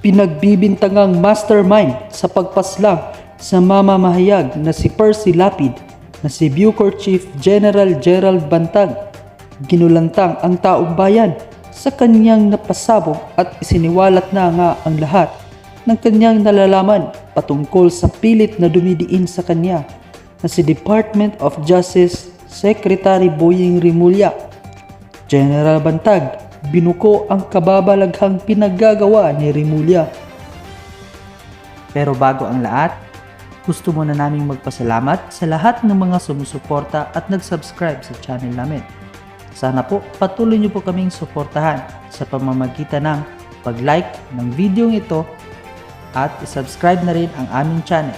pinagbibintangang mastermind sa pagpaslang sa mamamahayag na si Percy Lapid na si Bucor Chief General Gerald Bantag. Ginulantang ang taong bayan sa kanyang napasabog at isiniwalat na nga ang lahat ng kanyang nalalaman patungkol sa pilit na dumidiin sa kanya na si Department of Justice Secretary Boying Rimulya. General Bantag, binuko ang kababalaghang pinaggagawa ni Rimulya. Pero bago ang lahat, gusto muna naming magpasalamat sa lahat ng mga sumusuporta at nag-subscribe sa channel namin. Sana po patuloy niyo po kaming suportahan sa pamamagitan ng pag-like ng video ito at isubscribe na rin ang aming channel.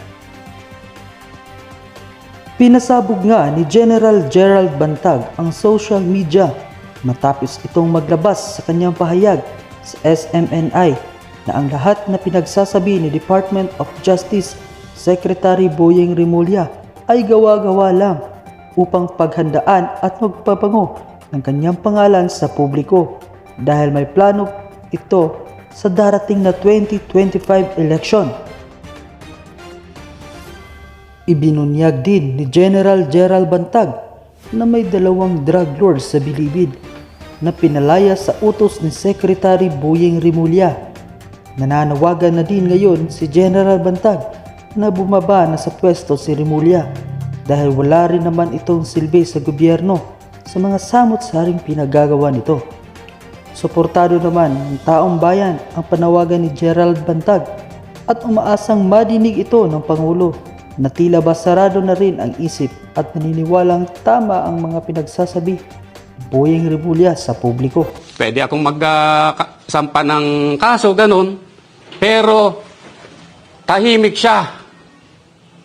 Pinasabog nga ni General Gerald Bantag ang social media matapos itong maglabas sa kanyang pahayag sa SMNI na ang lahat na pinagsasabi ni Department of Justice Secretary Boying Rimulya ay gawa-gawa lang upang paghandaan at magpapango ng kanyang pangalan sa publiko dahil may plano ito sa darating na 2025 election. Ibinunyag din ni General Gerald Bantag na may 2 drug lords sa Bilibid na pinalaya sa utos ni Secretary Boying Rimulya. Nananawagan na din ngayon si General Bantag na bumaba na sa pwesto si Rimulya dahil wala rin naman itong silbi sa gobyerno sa mga samot-saring pinagagawa nito. Suportado naman ng taong bayan ang panawagan ni Gerald Bantag at umaasang madinig ito ng Pangulo na tila ba sarado na rin ang isip at naniniwalang tama ang mga pinagsasabi ni Boying Rimulya sa publiko. Pwede akong magsampa ng kaso, ganun, pero tahimik siya.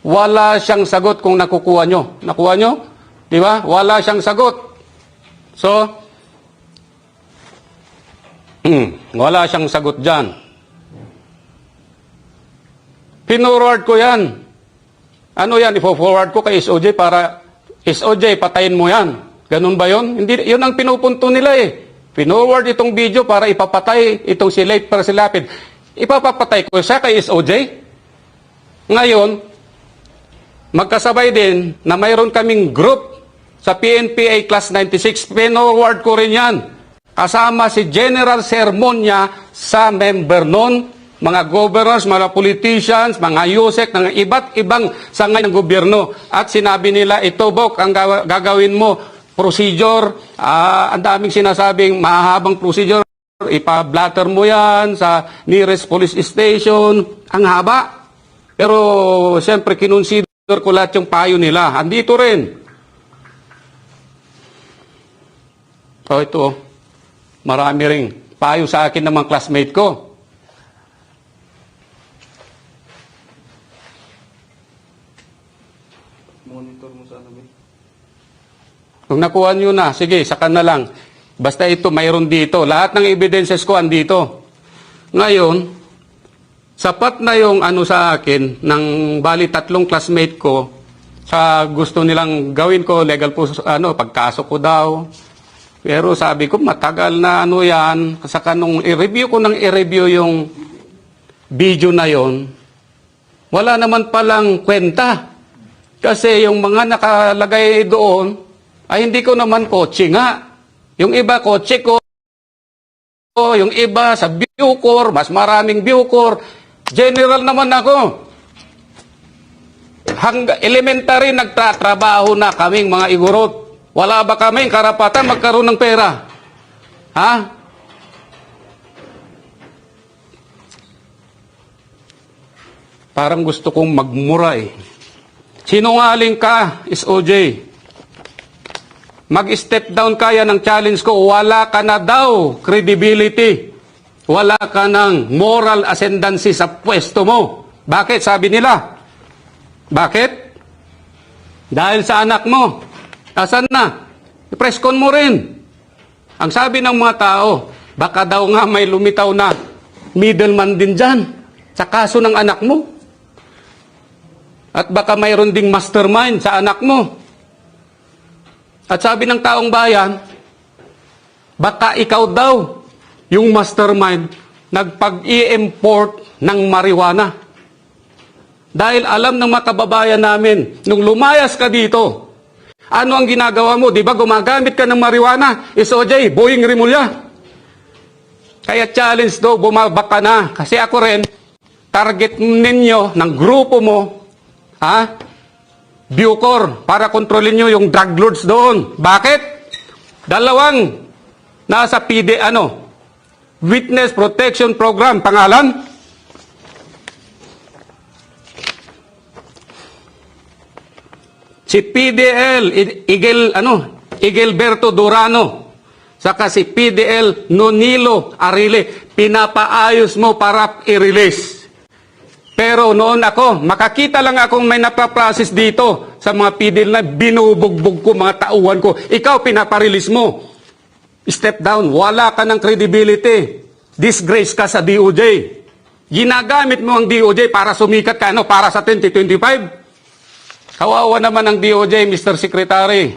Wala siyang sagot kung nakukuha nyo. Nakuha nyo? Di ba? Wala siyang sagot. So, wala siyang sagot dyan. Pinurward ko yan. Ano yan? Ipo-forward ko kay SOJ para, SOJ, patayin mo yan. Ganun ba yun? Hindi, yun ang pinupunto nila eh. Pinurward itong video para ipapatay itong si late Percy Lapid. Ipapapatay ko siya kay SOJ. Ngayon, magkasabay din na mayroon kaming group sa PNPA Class 96. Pinurward ko rin yan. Kasama si General Sermonia sa member nun, mga governors, mga politicians, mga USEC, ng iba't ibang sangay ng gobyerno. At sinabi nila, ito Bok, ang gagawin mo, procedure, ang daming sinasabing mahahabang procedure, ipa-blatter mo yan sa nearest police station, ang haba. Pero siyempre kinonsider ko lahat yung payo nila. Andito rin. O ito, marami ring payo sa akin ng mga classmate ko. Monitor mo sana, kung nakuha nyo na, sige, saka na lang. Basta ito, mayroon dito. Lahat ng evidences ko andito. Ngayon, sapat na yung ano sa akin, ng bali 3 classmate ko, sa gusto nilang gawin ko, legal po, pagkaso ko daw. Pero sabi ko, matagal na ano yan. Saka nung i-review ko yung video na yon, wala naman palang kwenta. Kasi yung mga nakalagay doon, ay hindi ko naman kotse nga. Yung iba kotse ko, yung iba sa Bucor, mas maraming Bucor. General naman ako. Elementary nagtatrabaho na kaming mga igurot. Wala ba kaming karapatan magkaroon ng pera? Ha? Parang gusto kong magmura eh. Sinungaling ka, SOJ. Mag-step down kaya ng challenge ko, wala ka na daw credibility. Wala ka ng moral ascendancy sa pwesto mo. Bakit? Sabi nila. Bakit? Dahil sa anak mo. Asan na? I-press con mo rin. Ang sabi ng mga tao, baka daw nga may lumitaw na middleman din dyan sa kaso ng anak mo. At baka mayroon ding mastermind sa anak mo. At sabi ng taong bayan, baka ikaw daw yung mastermind nagpag-i-import ng marijuana. Dahil alam ng mga kababayan namin, nung lumayas ka dito, ano ang ginagawa mo? Di ba gumagamit ka ng marijuana? SOJ, Boying Rimulya. Kaya challenge daw, bumaba ka na. Kasi ako rin, target ninyo, ng grupo mo, Bucor, para kontrolin nyo yung drug lords doon. Bakit? Dalawang nasa Witness Protection Program, pangalan? Si PDL, Igelberto Durano, saka si PDL Nonilo Arile, pinapaayos mo para i-release. Pero noon ako, makakita lang akong may napaprocess dito sa mga PDL na binubugbog ko, mga tauhan ko. Ikaw, pinaparelease mo. Step down, wala ka ng credibility. Disgrace ka sa DOJ. Ginagamit mo ang DOJ para sumikat ka, para sa 2025? Kawawa naman ang DOJ, Mr. Secretary.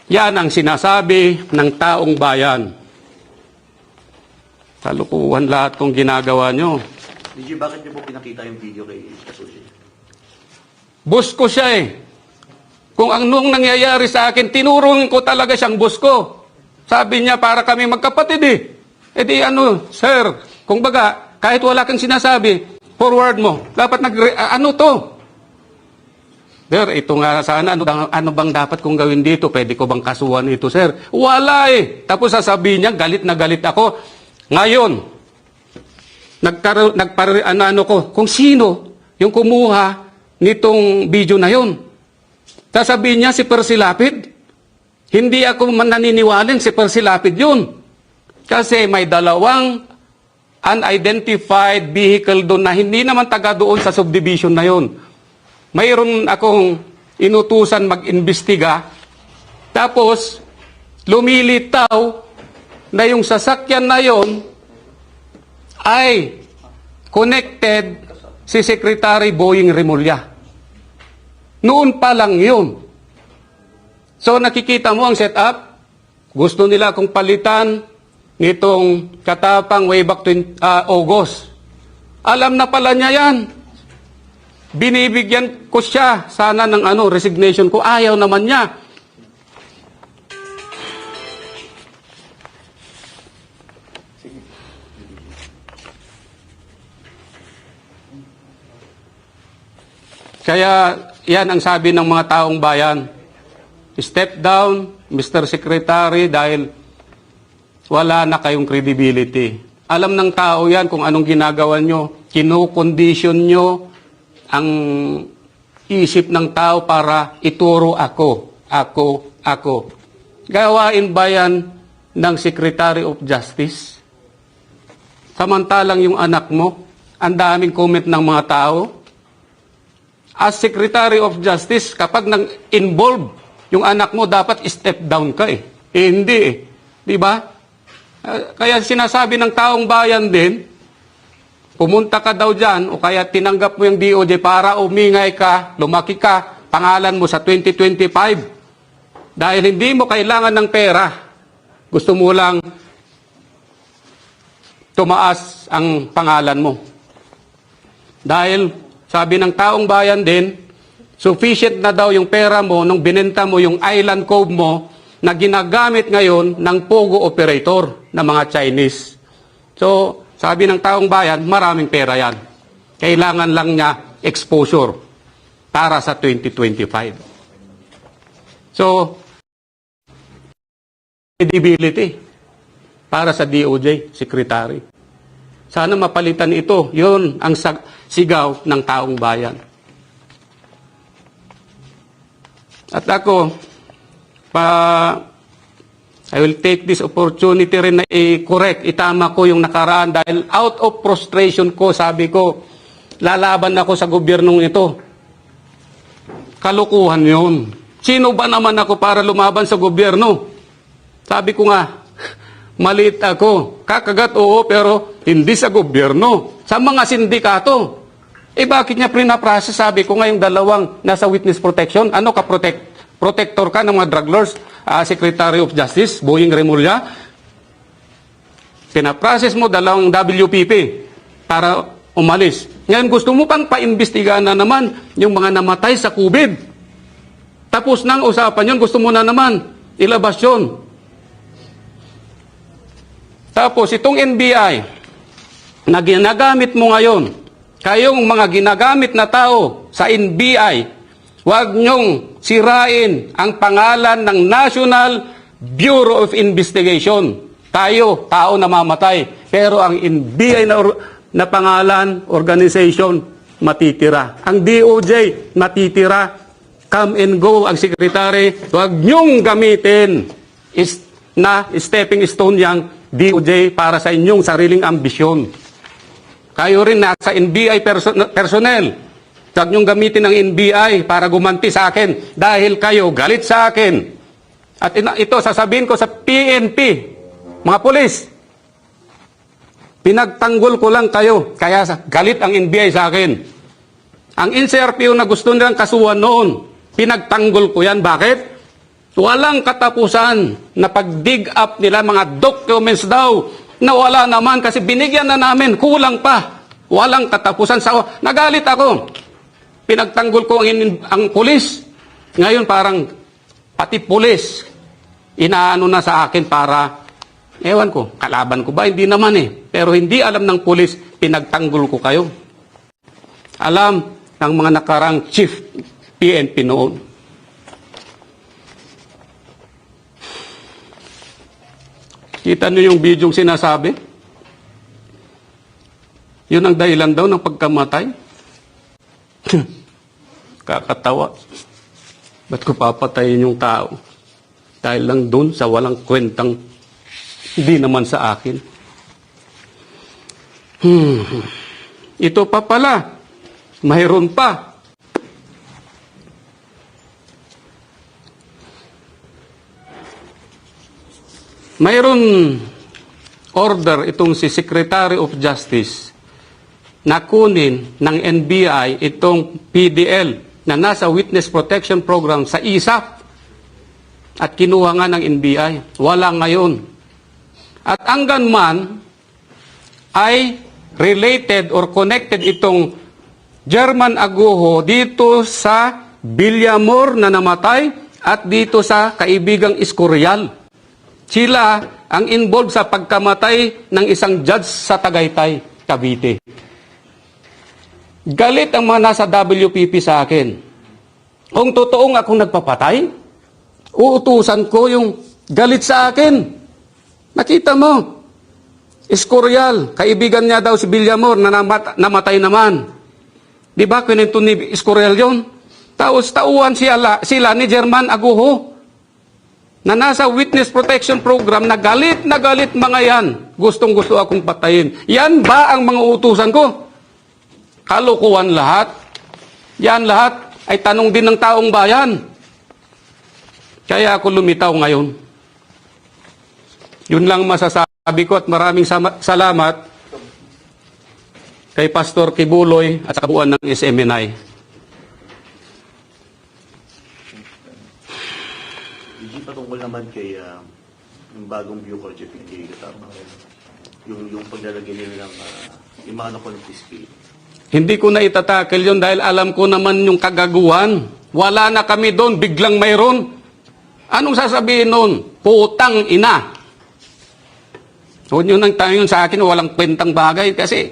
Yan ang sinasabi ng taong bayan. Kalukuhan lahat kung ginagawa nyo. DJ, bakit niyo po pinakita yung video kay Kasushi? Boss ko siya eh. Kung anong nangyayari sa akin, tinurong ko talaga siyang boss ko. Sabi niya, para kami magkapatid eh. E di sir, kung baga, kahit wala kang sinasabi, forward mo. Dapat to? Sir, ito nga sana, ano bang dapat kong gawin dito? Pwede ko bang kasuhan ito, sir? Wala eh. Tapos sasabihin niya, galit na galit ako. Ngayon, kung sino yung kumuha nitong video na yon. Sasabihin niya si Percy Lapid. Hindi ako naniniwalin si Percy Lapid yun. Kasi may dalawang unidentified vehicle doon na hindi naman taga doon sa subdivision na yon. Mayroon akong inutusan mag-imbestiga. Tapos, lumilitaw na yung sasakyan na yon ay connected si Secretary Boying Rimulya. Noon pa lang yun. So nakikita mo ang setup. Gusto nila akong palitan nitong Katapang way back August. Alam na pala niya yan. Binibigyan ko siya sana ng resignation ko. Ayaw naman niya. Kaya yan ang sabi ng mga taong bayan. Step down, Mr. Secretary, dahil wala na kayong credibility. Alam ng tao yan kung anong ginagawa nyo. Kinukondisyon nyo ang isip ng tao para ituro ako. Gawain ba yan ng Secretary of Justice? Samantalang yung anak mo, ang daming comment ng mga tao. As Secretary of Justice, kapag nang-involve yung anak mo, dapat step down ka eh. Hindi eh. Di ba? Kaya sinasabi ng taong bayan din, pumunta ka daw dyan o kaya tinanggap mo yung DOJ para umingay ka, lumaki ka, pangalan mo sa 2025. Dahil hindi mo kailangan ng pera. Gusto mo lang tumaas ang pangalan mo. Dahil sabi ng taong bayan din, sufficient na daw yung pera mo nung binenta mo yung Island Cove mo na ginagamit ngayon ng Pogo operator ng mga Chinese. So, sabi ng taong bayan, maraming pera yan. Kailangan lang niya exposure para sa 2025. So, credibility para sa DOJ, Secretary. Sana mapalitan ito. Yun ang sigaw ng taong bayan. At ako, I will take this opportunity rin na i-correct, itama ko yung nakaraan dahil out of frustration ko, sabi ko, lalaban ako sa gobyernong ito. Kalukuhan yun. Sino ba naman ako para lumaban sa gobyerno? Sabi ko nga, maliit ako. Kakagat oo, pero hindi sa gobyerno. Sa mga sindikato. Bakit niya prinaprocess? Sabi ko ngayong dalawang nasa witness protection. Ano ka protector ka ng mga drug lords? Secretary of Justice, Boying Rimulya. Pinaprocess mo 2 WPP para umalis. Ngayon gusto mo pang paimbestigahan na naman yung mga namatay sa COVID. Tapos nang usapan yun, gusto mo na naman ilabas yun. Tapos itong NBI na ginagamit mo ngayon, kayong mga ginagamit na tao sa NBI, huwag niyong sirain ang pangalan ng National Bureau of Investigation. Tayo, tao na mamatay. Pero ang NBI na pangalan, organization, matitira. Ang DOJ, matitira. Come and go ang secretary. Huwag niyong gamitin na stepping stone yang DOJ para sa inyong sariling ambisyon. Kayo rin nasa NBI personnel. Huwag niyong gamitin ang NBI para gumanti sa akin dahil kayo galit sa akin. At ito sasabihin ko sa PNP, mga pulis, pinagtanggol ko lang kayo, kaya galit ang NBI sa akin. Ang NCRPO na gusto nilang kasuhan noon, pinagtanggol ko yan. Bakit? Walang katapusan na pag-dig up nila, mga documents daw, na wala naman kasi binigyan na namin, kulang pa. Walang katapusan. Nagalit ako. Pinagtanggol ko ang pulis. Ngayon parang pati pulis, inaano na sa akin para, ewan ko, kalaban ko ba? Hindi naman eh. Pero hindi alam ng pulis, pinagtanggol ko kayo. Alam ng mga nakarang chief PNP noon. Kita niyo yung video sinasabi? Yun ang dahilan daw ng pagkamatay. Kakatawa. Ba't ko papatayin yung tao? Dahil lang dun sa walang kwentang hindi naman sa akin. Ito pa pala. Mayroon pa. Mayroon order itong si Secretary of Justice na kunin ng NBI itong PDL na nasa Witness Protection Program sa ISAP at kinuha nga ng NBI. Wala ngayon. At ang gunman ay related or connected itong German Aguho dito sa Villamor na namatay at dito sa kaibigang Escorial. Sila ang involved sa pagkamatay ng isang judge sa Tagaytay, Cavite. Galit ang mga nasa WPP sa akin. Kung totoong akong nagpapatay, uutusan ko yung galit sa akin. Nakita mo, Escorial, kaibigan niya daw si Villamor na namatay naman. Di ba, kwento ni Escorial yun? Tauhan sila ni German Aguho na nasa Witness Protection Program na galit mga yan. Gustong-gusto akong patayin. Yan ba ang mga utusan ko? Kalokohan lahat. Yan lahat ay tanong din ng taong bayan. Kaya ako lumitaw ngayon. Yun lang masasabi ko at maraming salamat kay Pastor Kibuloy at sa kabuuan ng SMNI. Patungkol naman kay yung bagong Bucor Chief kay Katama, yung paglalagay nila ng yung mga nakonfiscate. Hindi ko na itatakil yun dahil alam ko naman yung kagaguhan. Wala na kami doon, biglang mayroon. Anong sasabihin nun? Putang ina. Huwag nyo nang tanong sa akin, walang kwentang bagay kasi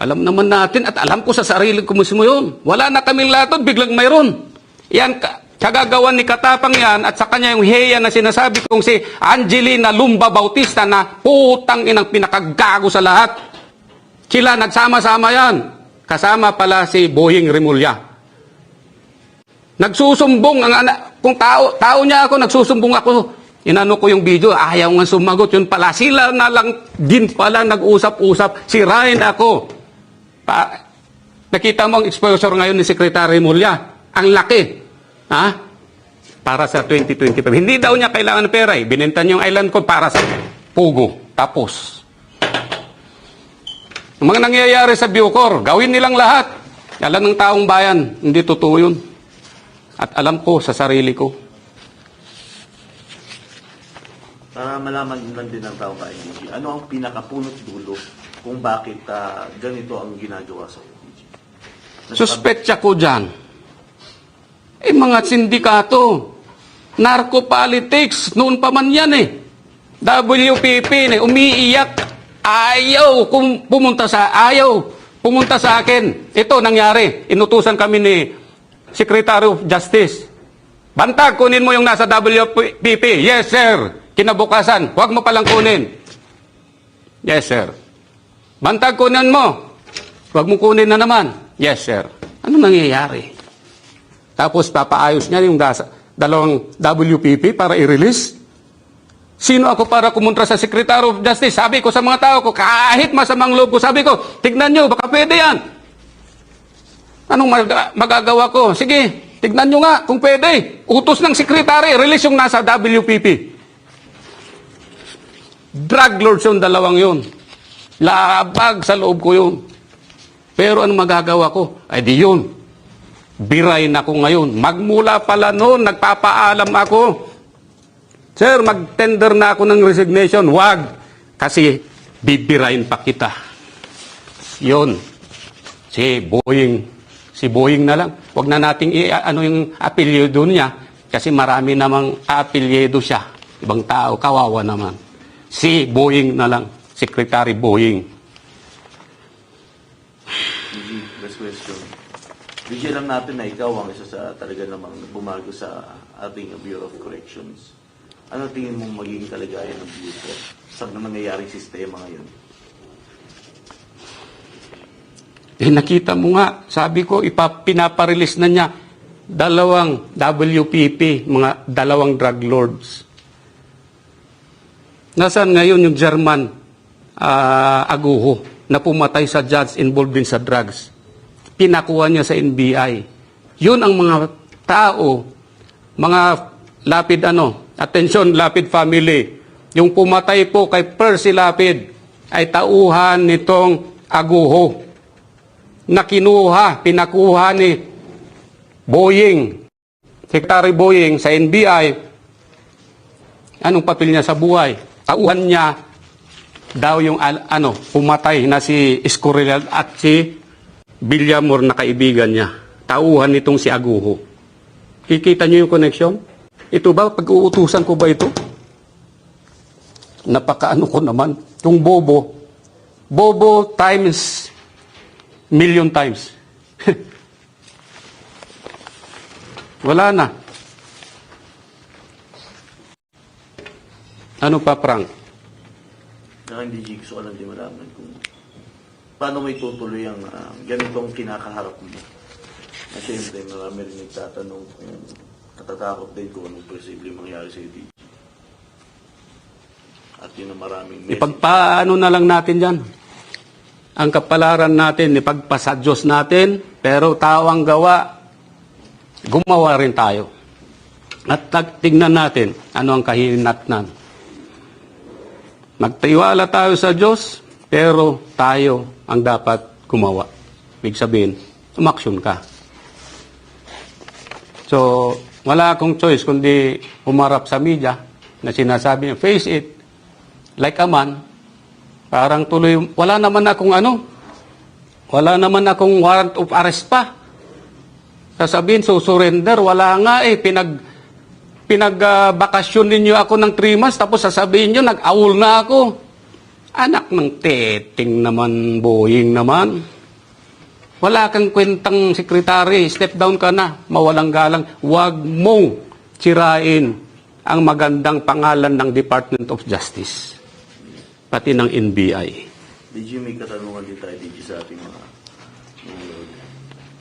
alam naman natin at alam ko sa sarili ko mismo yun. Wala na kaming lahat doon, biglang mayroon. Yan, kagagawan ni Katapang yan at sa kanya yung heya na sinasabi kong si Angelina Lumba Bautista na putang inang pinakagago sa lahat. Sila nagsama-sama yan. Kasama pala si Boying Rimulya. Nagsusumbong ang anak, kung tao niya ako, nagsusumbong ako. Inano ko yung video, ayaw nga sumagot. Yun pala, sila na lang din pala nag-usap-usap. Sirain ako. Nakita mo ang exposure ngayon ni Secretary Rimulya. Ang laki. Ha? Para sa 2025. Hindi daw niya kailangan ng pera eh. Binenta niyo yung island ko para sa pugo. Tapos. Ang mga nangyayari sa Bucor, gawin nilang lahat. Alam ng taong bayan, hindi totoo yun. At alam ko sa sarili ko. Para malaman lang din ng tao ka, DG, ano ang pinakapunot dulo kung bakit ganito ang ginagawa sa DG? Suspetsa ko dyan. Mga sindikato, narco-politics, noon pa man yan WPP umiiyak, ayaw pumunta sa akin. Ito nangyari, inutusan kami ni Secretary of Justice. Bantag, kunin mo yung nasa WPP. Yes, sir. Kinabukasan, huwag mo palang kunin. Yes, sir. Bantag, kunin mo. Huwag mo kunin na naman. Yes, sir. Ano nangyayari? Tapos papaayos niya yung dalawang WPP para i-release. Sino ako para kumontra sa Secretary of Justice? Sabi ko sa mga tao ko, kahit masamang loob ko, sabi ko, tignan nyo, baka pwede yan. Anong magagawa ko? Sige, tignan nyo nga kung pwede. Utos ng Secretary, release yung nasa WPP. Drug lords yung dalawang yun. Labag sa loob ko yun. Pero anong magagawa ko? Ay di yun. Biray na ko ngayon. Magmula pala noon, nagpapaalam ako. Sir, mag-tender na ako ng resignation. Wag. Kasi bibirayin pa kita. Yun. Si Boying na lang. Wag na nating ano yung apelyido niya. Kasi marami namang apelyido siya. Ibang tao, kawawa naman. Si Boying na lang. Secretary Boying. DG, last question. DG, alam natin na ikaw ang isa sa talaga namang bumago sa ating Bureau of Corrections. Ano tingin mong magiging kalagayan ng Bureau sa nangyayaring sistema ngayon? Nakita mo nga, sabi ko, pinaparelease na niya dalawang WPP, mga dalawang drug lords. Nasaan ngayon yung German aguho na pumatay sa judge involved din sa drugs? Pinakuha niya sa NBI. Yun ang mga tao, mga Lapid attention Lapid family. Yung pumatay po kay Percy Lapid ay tauhan nitong aguho na pinakuha ni Boying, Secretary Boying sa NBI. Anong papel niya sa buhay? Tauhan niya daw yung pumatay na si Escorial at si Villamor na kaibigan niya. Tauhan nitong si Aguho. Kikita niyo yung connection? Ito ba, pag-uutusan ko ba ito? Napakaano ko naman. Yung Bobo times million times. Wala na. Ano pa, Frank? Hindi, gusto ko lang din malaman kung paano may tutuloy ang ganitong kinakaharap mo. Na siyempre, marami rin nagtatanong kung natatakot din kung anong posible mangyari sa DG. At yun ang maraming message. Ipagpaano na lang natin dyan. Ang kapalaran natin, ipagpasa Diyos natin, pero tao ang gawa, gumawa rin tayo. At tignan natin ano ang kahinatnan. Magtiwala tayo sa Diyos, pero tayo ang dapat gumawa. Ibig sabihin, umaksyon ka. So, wala akong choice kundi humarap sa media na sinasabi niya, face it, like a man. Parang tuloy, wala naman akong warrant of arrest pa. Sasabihin, surrender, wala nga pinagbakasyon ninyo ako ng 3 months, tapos sasabihin nyo, nag-awol na ako. Anak ng teting naman, Boying naman. Wala kang kwentang sekretary, step down ka na, mawalang galang. Huwag mong sirain ang magandang pangalan ng Department of Justice, pati ng NBI. DG, may katanungan din tayo, DG, sa ating mga nanonood.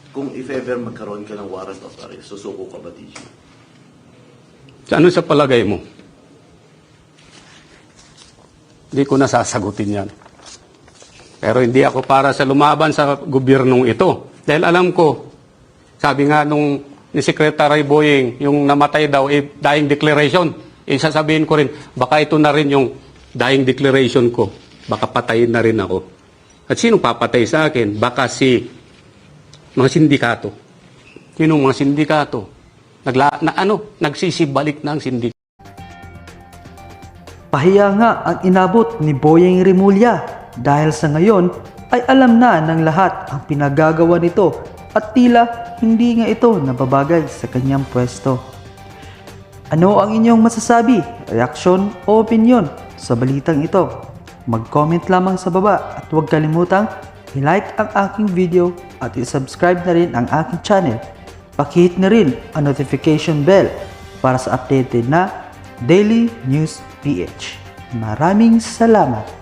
Kung if ever magkaroon ka ng warrant of arrest, susuko ka ba, DG? Ano sa palagay mo? Hindi ko nasasagutin yan. Pero hindi ako para sa lumaban sa gobyernong ito. Dahil alam ko, sabi nga ni Secretary Boying, yung namatay daw, dying declaration. Sasabihin ko rin, baka ito na rin yung dying declaration ko. Baka patayin na rin ako. At sino papatay sa akin? Baka mga sindikato. Sinong mga sindikato? Nagsisibalik na ang sindikato. Pahiya nga ang inabot ni Boyeng Rimulya dahil sa ngayon ay alam na ng lahat ang pinagagawa nito at tila hindi nga ito nababagay sa kanyang pwesto. Ano ang inyong masasabi, reaksyon o opinyon sa balitang ito? Mag-comment lamang sa baba at huwag kalimutang i-like ang aking video at i-subscribe na rin ang aking channel. Pakihit na rin ang notification bell para sa updated na Daily News PH. Maraming salamat!